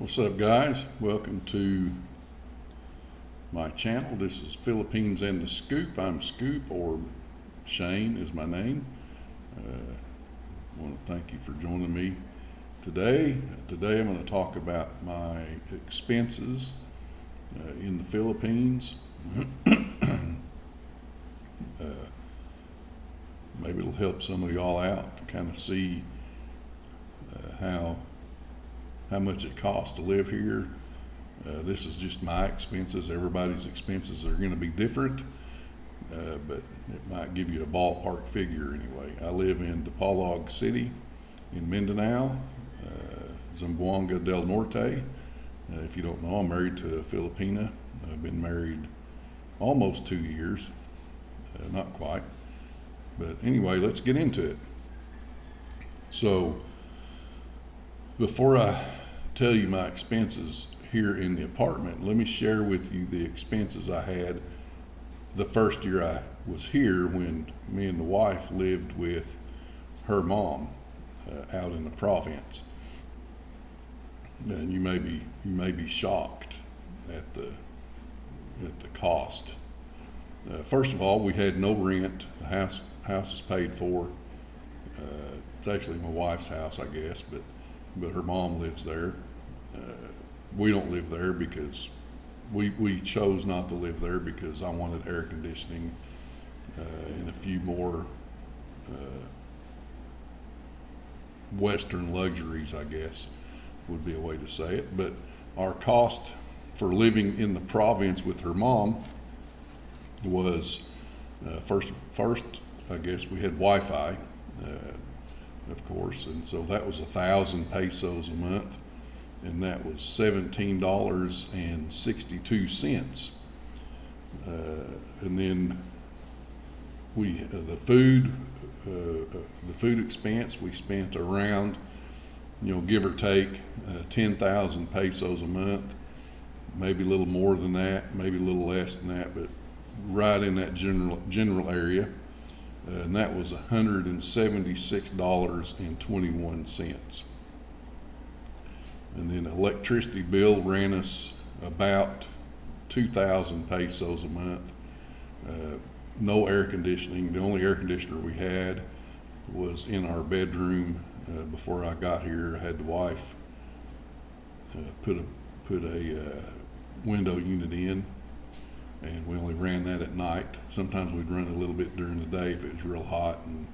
What's up, guys? Welcome to my channel. This is Philippines and the Scoop. I'm Scoop, or Shane is my name. I want to thank you for joining me today. Today I'm going to talk about my expenses in the Philippines. Maybe it'll help some of y'all out to kind of see how much it costs to live here. This is just my expenses. Everybody's expenses are going to be different, but it might give you a ballpark figure anyway. I live in Dipolog City in Mindanao, Zamboanga del Norte. If you don't know, I'm married to a Filipina. I've been married almost 2 years, not quite. But anyway, let's get into it. So, before I tell you my expenses here in the apartment, let me share with you the expenses I had the first year I was here, when me and the wife lived with her mom out in the province. And you may be shocked at the cost. First of all, we had no rent. The house is paid for. It's actually my wife's house, I guess, but her mom lives there. We don't live there because we chose not to live there because I wanted air conditioning and a few more Western luxuries, I guess would be a way to say it. But our cost for living in the province with her mom was first I guess we had Wi-Fi, of course, and so that was 1,000 pesos a month, and that was $17.62. And then the food expense, we spent around, give or take, 10,000 pesos a month, maybe a little more than that, maybe a little less than that, but right in that general area. And that was $176.21. And then electricity bill ran us about 2,000 pesos a month. No air conditioning. The only air conditioner we had was in our bedroom. Before I got here, I had the wife put a window unit in, and we only ran that at night. Sometimes we'd run a little bit during the day if it was real hot and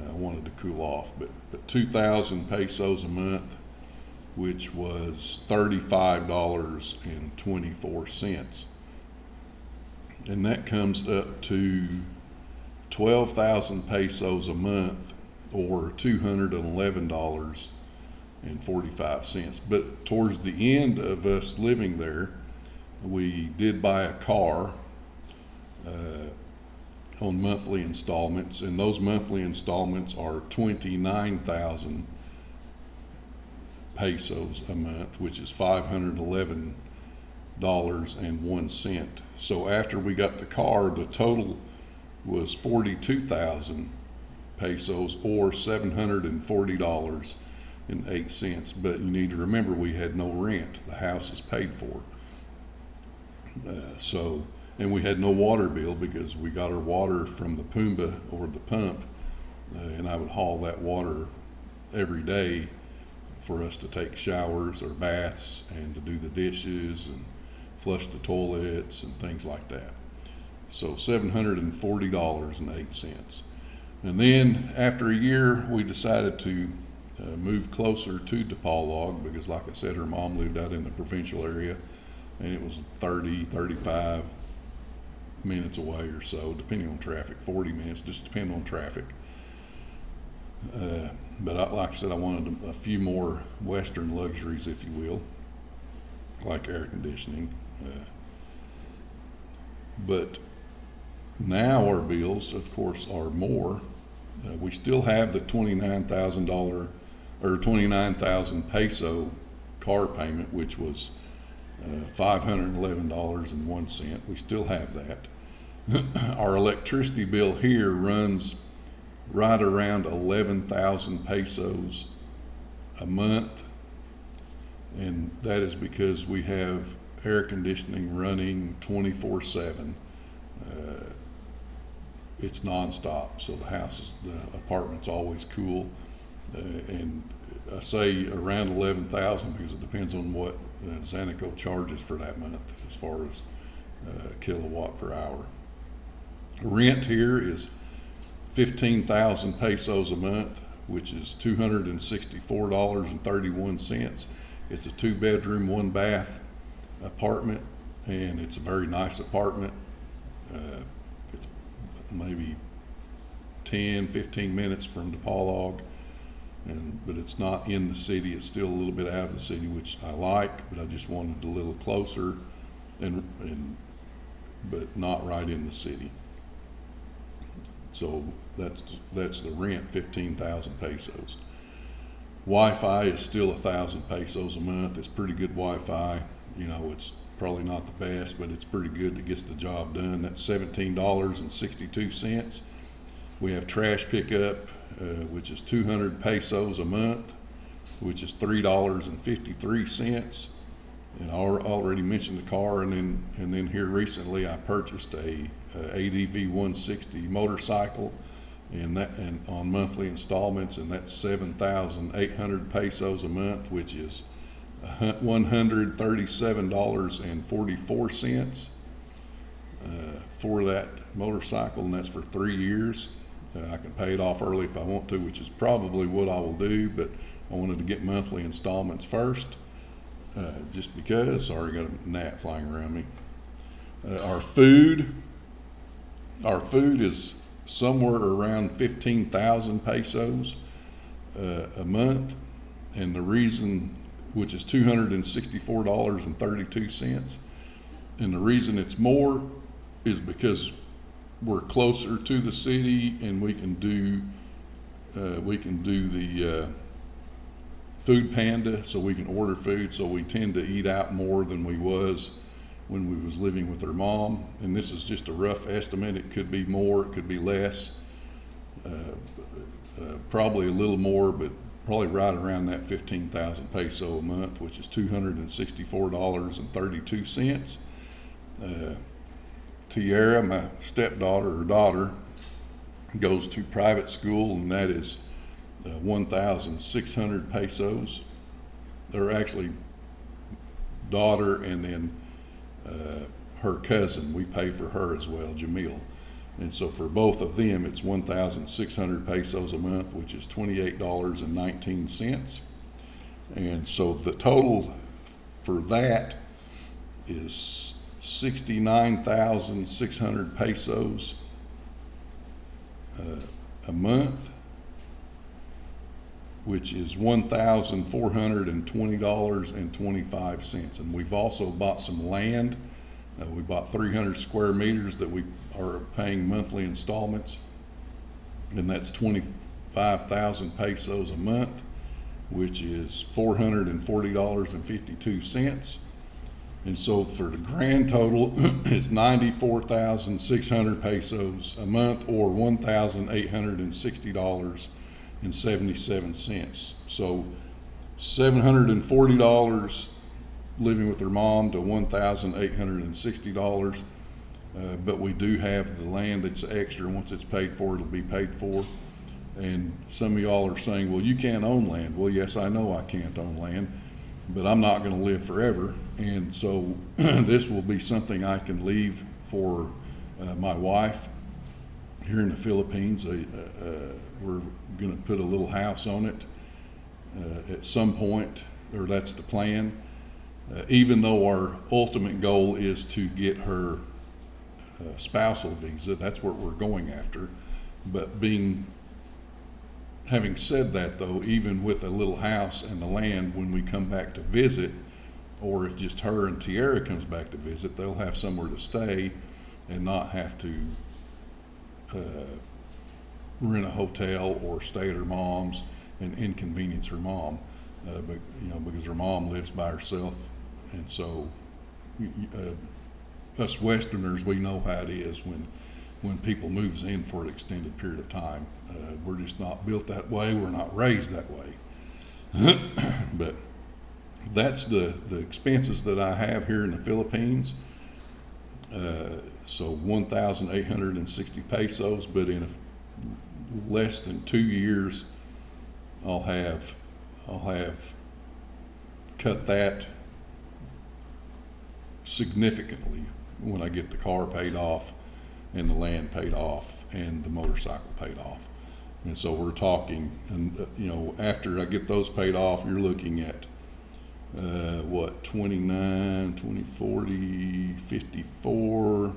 I wanted to cool off. But 2,000 pesos a month, which was $35.24. And that comes up to 12,000 pesos a month, or $211.45. But towards the end of us living there, we did buy a car on monthly installments, and those monthly installments are 29,000 pesos a month, which is $511.01. So after we got the car, the total was 42,000 pesos, or $740.08. But you need to remember, we had no rent. The house is paid for. And we had no water bill because we got our water from the Pumba, or the pump, and I would haul that water every day for us to take showers or baths and to do the dishes and flush the toilets and things like that. So $740.08. And then after a year, we decided to move closer to Dipolog because, like I said, her mom lived out in the provincial area, and it was 35 minutes away or so, depending on traffic, 40 minutes, just depending on traffic. But like I said, I wanted a few more Western luxuries, if you will, like air conditioning. But now our bills, of course, are more. We still have the $29,000 or 29,000 peso car payment, which was $511.01. We still have that. Our electricity bill here runs right around 11,000 pesos a month, And that is because we have air conditioning running 24/7. It's nonstop, so the apartment's always cool. And I say around 11,000 because it depends on what Zanico charges for that month as far as kilowatt per hour. Rent here is 15,000 pesos a month, which is $264.31. It's a 2-bedroom, 1-bath apartment, and it's a very nice apartment. It's maybe 10-15 minutes from DePaul, but it's not in the city. It's still a little bit out of the city, which I like, but I just wanted a little closer, but not right in the city. So that's the rent, 15,000 pesos. Wi-Fi is still 1,000 pesos a month. It's pretty good Wi-Fi. It's probably not the best, but it's pretty good. It gets the job done. That's $17.62. We have trash pickup, which is 200 pesos a month, which is $3.53. And I already mentioned the car, and then here recently I purchased a ADV 160 motorcycle, and on monthly installments, and that's 7,800 pesos a month, which is $137.44 for that motorcycle, and that's for 3 years. I can pay it off early if I want to, which is probably what I will do, but I wanted to get monthly installments first, just because. Sorry, got a gnat flying around me. Our food is somewhere around 15,000 pesos a month, and the reason, which is $264.32, and the reason it's more is because we're closer to the city, and we can do the Food Panda, so we can order food. So we tend to eat out more than we was when we was living with her mom. And this is just a rough estimate. It could be more, it could be less, probably a little more, but probably right around that 15,000 peso a month, which is $264.32. Tiara, my stepdaughter or daughter, goes to private school, and that is 1,600 pesos. They're actually daughter, and then her cousin, we pay for her as well, Jamil. And so for both of them, it's 1,600 pesos a month, which is $28.19. And so the total for that is 69,600 pesos a month, which is $1,420.25. And we've also bought some land. We bought 300 square meters that we are paying monthly installments, and that's 25,000 pesos a month, which is $440.52. And so for the grand total is 94,600 pesos a month, or $1,860.77. So $740 living with their mom to $1,860. But we do have the land that's extra. Once it's paid for, it'll be paid for. And some of y'all are saying, well, you can't own land. Well, yes, I know I can't own land, but I'm not going to live forever. And so this will be something I can leave for my wife here in the Philippines. We're going to put a little house on it at some point, or that's the plan. Even though our ultimate goal is to get her spousal visa, that's what we're going after. But having said that, though, even with a little house and the land, when we come back to visit, or if just her and Tiara comes back to visit, they'll have somewhere to stay and not have to rent a hotel or stay at her mom's and inconvenience her mom, but because her mom lives by herself. And so us Westerners, we know how it is when people moves in for an extended period of time. We're just not built that way. We're not raised that way. But that's the expenses that I have here in the Philippines. So 1,860 pesos, but in less than 2 years, I'll have cut that significantly when I get the car paid off and the land paid off and the motorcycle paid off. And so we're talking, and after I get those paid off, you're looking at 29, 20, 40, 54,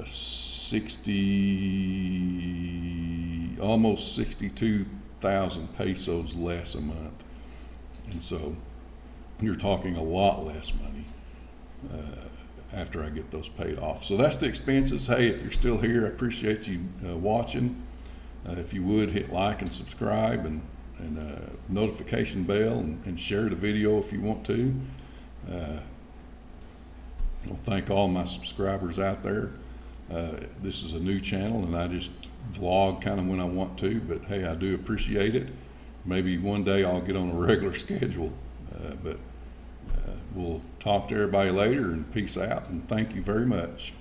60, almost 62,000 pesos less a month. And so you're talking a lot less money after I get those paid off. So that's the expenses. Hey, if you're still here, I appreciate you watching. If you would, hit like and subscribe and notification bell and share the video if you want to. I'll thank all my subscribers out there. This is a new channel and I just vlog kind of when I want to, but hey, I do appreciate it. Maybe one day I'll get on a regular schedule, but we'll talk to everybody later, and peace out, and thank you very much.